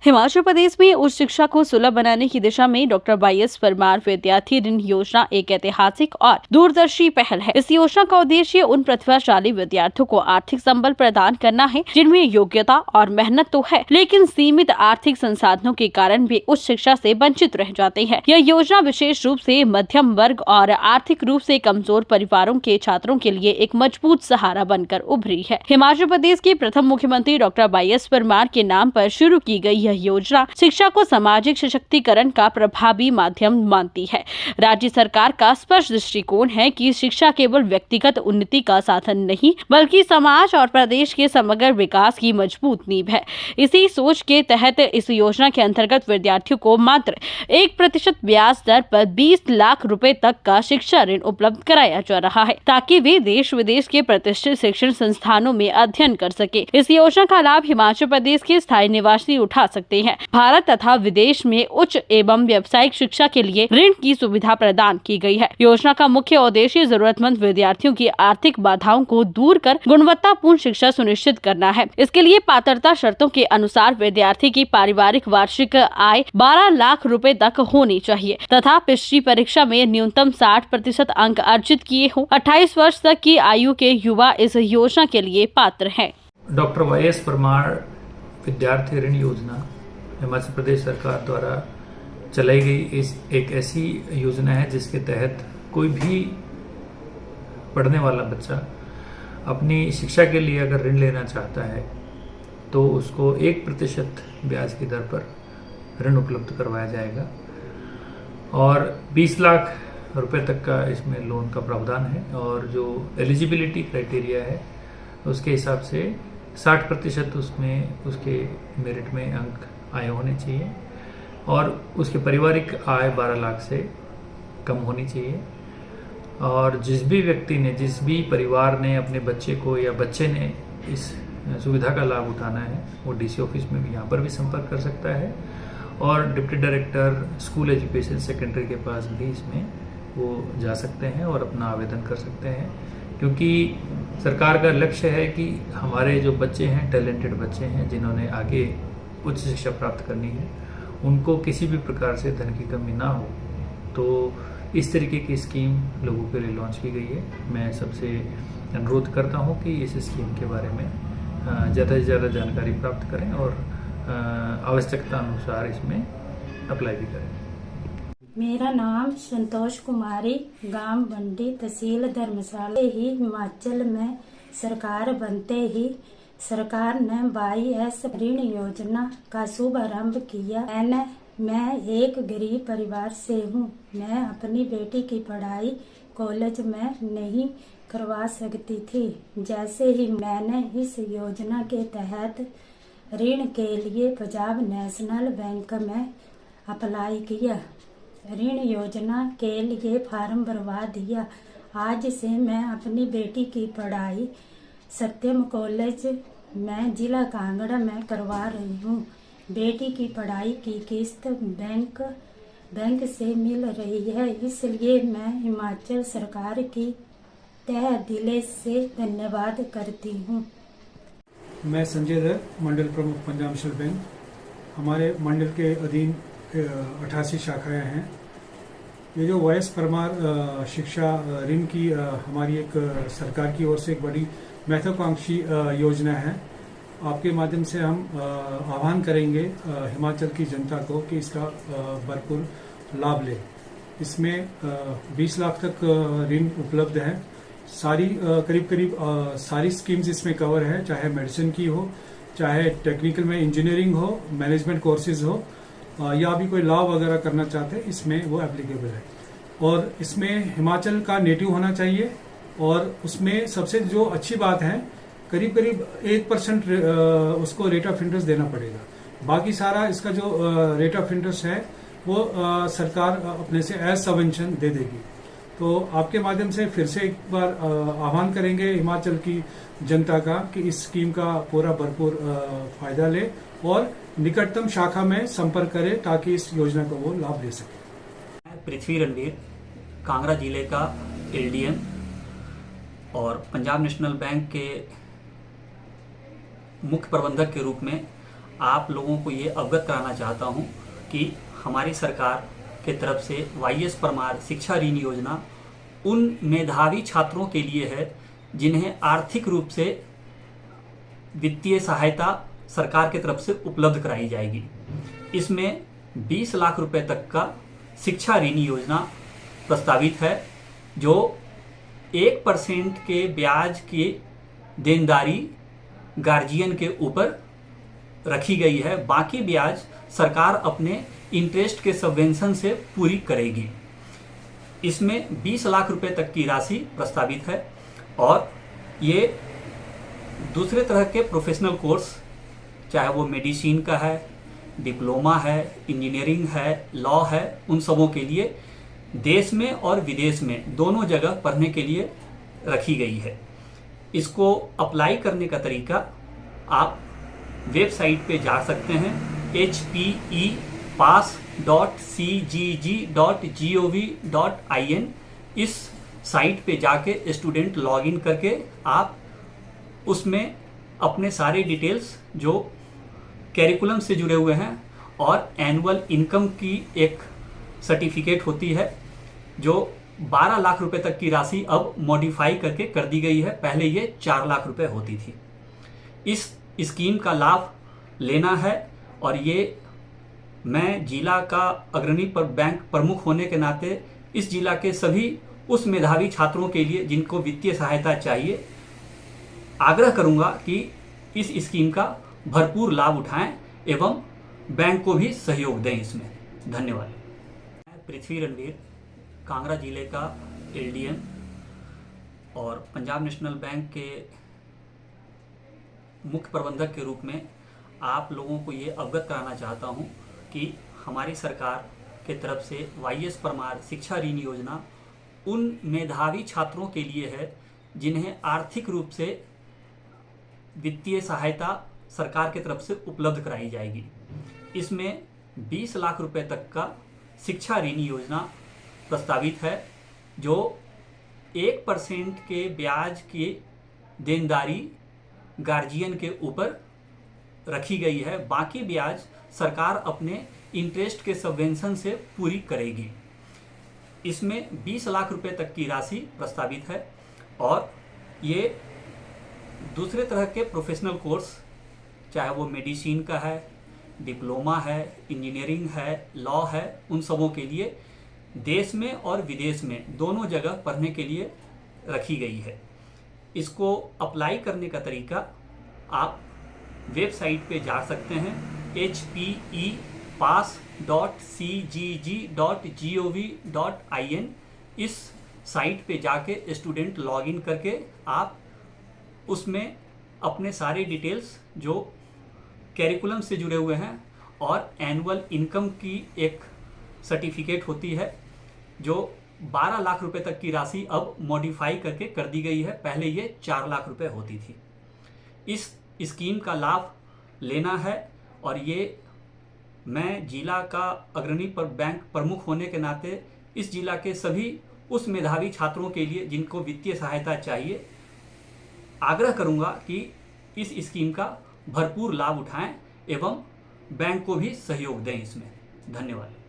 हिमाचल प्रदेश में उच्च शिक्षा को सुलभ बनाने की दिशा में डॉक्टर वाईएस परमार विद्यार्थी ऋण योजना एक ऐतिहासिक और दूरदर्शी पहल है। इस योजना का उद्देश्य उन प्रतिभाशाली विद्यार्थियों को आर्थिक संबल प्रदान करना है जिनमें योग्यता और मेहनत तो है, लेकिन सीमित आर्थिक संसाधनों के कारण वे उच्च शिक्षा से वंचित रह जाते हैं। यह योजना विशेष रूप से मध्यम वर्ग और आर्थिक रूप से कमजोर परिवारों के छात्रों के लिए एक मजबूत सहारा बनकर उभरी है। हिमाचल प्रदेश के प्रथम मुख्यमंत्री डॉक्टर वाईएस परमार के नाम पर शुरू की गई योजना शिक्षा को सामाजिक सशक्तिकरण का प्रभावी माध्यम मानती है। राज्य सरकार का स्पष्ट दृष्टिकोण है कि शिक्षा केवल व्यक्तिगत उन्नति का साधन नहीं बल्कि समाज और प्रदेश के समग्र विकास की मजबूत नींव है। इसी सोच के तहत इस योजना के अंतर्गत विद्यार्थियों को मात्र 1% ब्याज दर पर 20 लाख रुपए तक का शिक्षा ऋण उपलब्ध कराया जा रहा है ताकि वे देश विदेश के प्रतिष्ठित शिक्षण संस्थानों में अध्ययन कर सके। इस योजना का लाभ हिमाचल प्रदेश के स्थायी निवासी उठा सकते हैं। भारत तथा विदेश में उच्च एवं व्यावसायिक शिक्षा के लिए ऋण की सुविधा प्रदान की गई है। योजना का मुख्य उद्देश्य जरूरतमंद विद्यार्थियों की आर्थिक बाधाओं को दूर कर गुणवत्तापूर्ण शिक्षा सुनिश्चित करना है। इसके लिए पात्रता शर्तों के अनुसार विद्यार्थी की पारिवारिक वार्षिक आय 12 लाख रुपए तक होनी चाहिए तथा पिछली परीक्षा में न्यूनतम 60% अंक अर्जित किए हों। 28 वर्ष तक की आयु के युवा इस योजना के लिए पात्र हैं। डॉक्टर वाईएस परमार विद्यार्थी ऋण योजना हिमाचल प्रदेश सरकार द्वारा चलाई गई एक ऐसी योजना है जिसके तहत कोई भी पढ़ने वाला बच्चा अपनी शिक्षा के लिए अगर ऋण लेना चाहता है तो उसको 1% ब्याज की दर पर ऋण उपलब्ध करवाया जाएगा और 20 लाख रुपए तक का इसमें लोन का प्रावधान है और जो एलिजिबिलिटी क्राइटेरिया है उसके हिसाब से 60% उसमें उसके मेरिट में अंक आय होने चाहिए और उसके पारिवारिक आय 12 लाख से कम होनी चाहिए। और जिस भी व्यक्ति ने जिस भी परिवार ने अपने बच्चे को या बच्चे ने इस सुविधा का लाभ उठाना है वो डीसी ऑफिस में भी यहाँ पर भी संपर्क कर सकता है और deputy director school education secondary के पास भी इसमें वो जा सकते हैं और अपना आवेदन कर सकते हैं, क्योंकि सरकार का लक्ष्य है कि हमारे जो बच्चे हैं टैलेंटेड बच्चे हैं जिन्होंने आगे उच्च शिक्षा प्राप्त करनी है उनको किसी भी प्रकार से धन की कमी ना हो। तो इस तरीके की स्कीम लोगों के लिए लॉन्च की गई है। मैं सबसे अनुरोध करता हूं कि इस स्कीम के बारे में ज़्यादा से ज़्यादा जानकारी प्राप्त करें और आवश्यकता अनुसार इसमें अप्लाई भी करें। मेरा नाम संतोष कुमारी, गांव बंडी, तहसील धर्मशाला। ही हिमाचल में सरकार बनते ही सरकार ने वाईएस ऋण योजना का शुभारंभ किया। मैं एक गरीब परिवार से हूँ। मैं अपनी बेटी की पढ़ाई कॉलेज में नहीं करवा सकती थी। जैसे ही मैंने इस योजना के तहत ऋण के लिए पंजाब नेशनल बैंक में अप्लाई किया, ऋण योजना के लिए फार्म भरवा दिया। आज से मैं अपनी बेटी की पढ़ाई सत्यम कॉलेज में जिला कांगड़ा में करवा रही हूँ। बेटी की पढ़ाई की किस्त बैंक से मिल रही है, इसलिए मैं हिमाचल सरकार की तहे दिल से धन्यवाद करती हूँ। मैं संजय दर, मंडल प्रमुख पंजाब नेशनल बैंक। हमारे मंडल के अधीन 88 शाखाएं हैं। ये जो वाईएस परमार शिक्षा ऋण की हमारी एक सरकार की ओर से एक बड़ी महत्वाकांक्षी योजना है। आपके माध्यम से हम आह्वान करेंगे हिमाचल की जनता को कि इसका भरपूर लाभ ले। इसमें 20 लाख तक ऋण उपलब्ध है। सारी करीब सारी स्कीम्स इसमें कवर है, चाहे मेडिसिन की हो, चाहे टेक्निकल में इंजीनियरिंग हो, मैनेजमेंट कोर्सेज हो या भी कोई लॉ वगैरह करना चाहते हैं, इसमें वो एप्लीकेबल है। और इसमें हिमाचल का नेटिव होना चाहिए और उसमें सबसे जो अच्छी बात है करीब 1% उसको रेट ऑफ इंटरेस्ट देना पड़ेगा। बाकी सारा इसका जो रेट ऑफ इंटरेस्ट है वो सरकार अपने से एज सबवेंशन दे देगी। तो आपके माध्यम से फिर से एक बार आह्वान करेंगे हिमाचल की जनता का कि इस स्कीम का पूरा भरपूर फायदा ले और निकटतम शाखा में संपर्क करें ताकि इस योजना को वो लाभ ले सके। पृथ्वी रणवीर, कांगड़ा जिले का एलडीएम और पंजाब नेशनल बैंक के मुख्य प्रबंधक के रूप में आप लोगों को ये अवगत कराना चाहता हूँ कि हमारी सरकार के तरफ से वाईएस परमार शिक्षा ऋण योजना उन मेधावी छात्रों के लिए है जिन्हें आर्थिक रूप से वित्तीय सहायता सरकार की तरफ से उपलब्ध कराई जाएगी। इसमें 20 लाख रुपए तक का शिक्षा ऋण योजना प्रस्तावित है, जो 1% के ब्याज की देनदारी गार्जियन के ऊपर रखी गई है। बाकी ब्याज सरकार अपने इंटरेस्ट के सबवेंशन से पूरी करेगी। इसमें 20 लाख रुपए तक की राशि प्रस्तावित है और ये दूसरे तरह के प्रोफेशनल कोर्स, चाहे वो मेडिसिन का है, डिप्लोमा है, इंजीनियरिंग है, लॉ है, उन सबों के लिए देश में और विदेश में दोनों जगह पढ़ने के लिए रखी गई है। इसको अप्लाई करने का तरीका आप वेबसाइट पे जा सकते हैं hpepass.cgg.gov.in। इस साइट पे जाके स्टूडेंट लॉगिन करके आप उसमें अपने सारे डिटेल्स जो कैरिकुलम से जुड़े हुए हैं और एनुअल इनकम की एक सर्टिफिकेट होती है जो 12 लाख रुपए तक की राशि अब मॉडिफाई करके कर दी गई है। पहले ये 4 लाख रुपए होती थी। इस स्कीम का लाभ लेना है और ये मैं जिला का अग्रणी पर बैंक प्रमुख होने के नाते इस जिला के सभी उस मेधावी छात्रों के लिए जिनको वित्तीय सहायता चाहिए आग्रह करूंगा कि इस स्कीम का भरपूर लाभ उठाएं एवं बैंक को भी सहयोग दें इसमें। धन्यवाद। मैं पृथ्वी रणवीर, कांगड़ा जिले का एलडीएम और पंजाब नेशनल बैंक के मुख्य प्रबंधक के रूप में आप लोगों को ये अवगत कराना चाहता हूँ कि हमारी सरकार के तरफ से वाईएस परमार शिक्षा ऋण योजना उन मेधावी छात्रों के लिए है जिन्हें आर्थिक रूप से वित्तीय सहायता सरकार की तरफ से उपलब्ध कराई जाएगी। इसमें 20 लाख रुपए तक का शिक्षा ऋण योजना प्रस्तावित है, जो 1% के ब्याज की देनदारी गार्जियन के ऊपर रखी गई है। बाकी ब्याज सरकार अपने इंटरेस्ट के सबवेंशन से पूरी करेगी। इसमें 20 लाख रुपए तक की राशि प्रस्तावित है और ये दूसरे तरह के प्रोफेशनल कोर्स, चाहे वो मेडिसिन का है, डिप्लोमा है, इंजीनियरिंग है, लॉ है, उन सबों के लिए देश में और विदेश में दोनों जगह पढ़ने के लिए रखी गई है। इसको अप्लाई करने का तरीका आप वेबसाइट पे जा सकते हैं hpepass.cgg.gov.in। इस साइट पे जाके स्टूडेंट लॉगिन करके आप उसमें अपने सारे डिटेल्स जो कैरिकुलम से जुड़े हुए हैं और एनुअल इनकम की एक सर्टिफिकेट होती है जो 12 लाख रुपए तक की राशि अब मॉडिफाई करके कर दी गई है। पहले ये 4 लाख रुपए होती थी। इस स्कीम का लाभ लेना है और ये मैं जिला का अग्रणी पर बैंक प्रमुख होने के नाते इस जिला के सभी उस मेधावी छात्रों के लिए जिनको वित्तीय सहायता चाहिए आग्रह करूंगा कि इस स्कीम का भरपूर लाभ उठाएं एवं बैंक को भी सहयोग दें इसमें। धन्यवाद।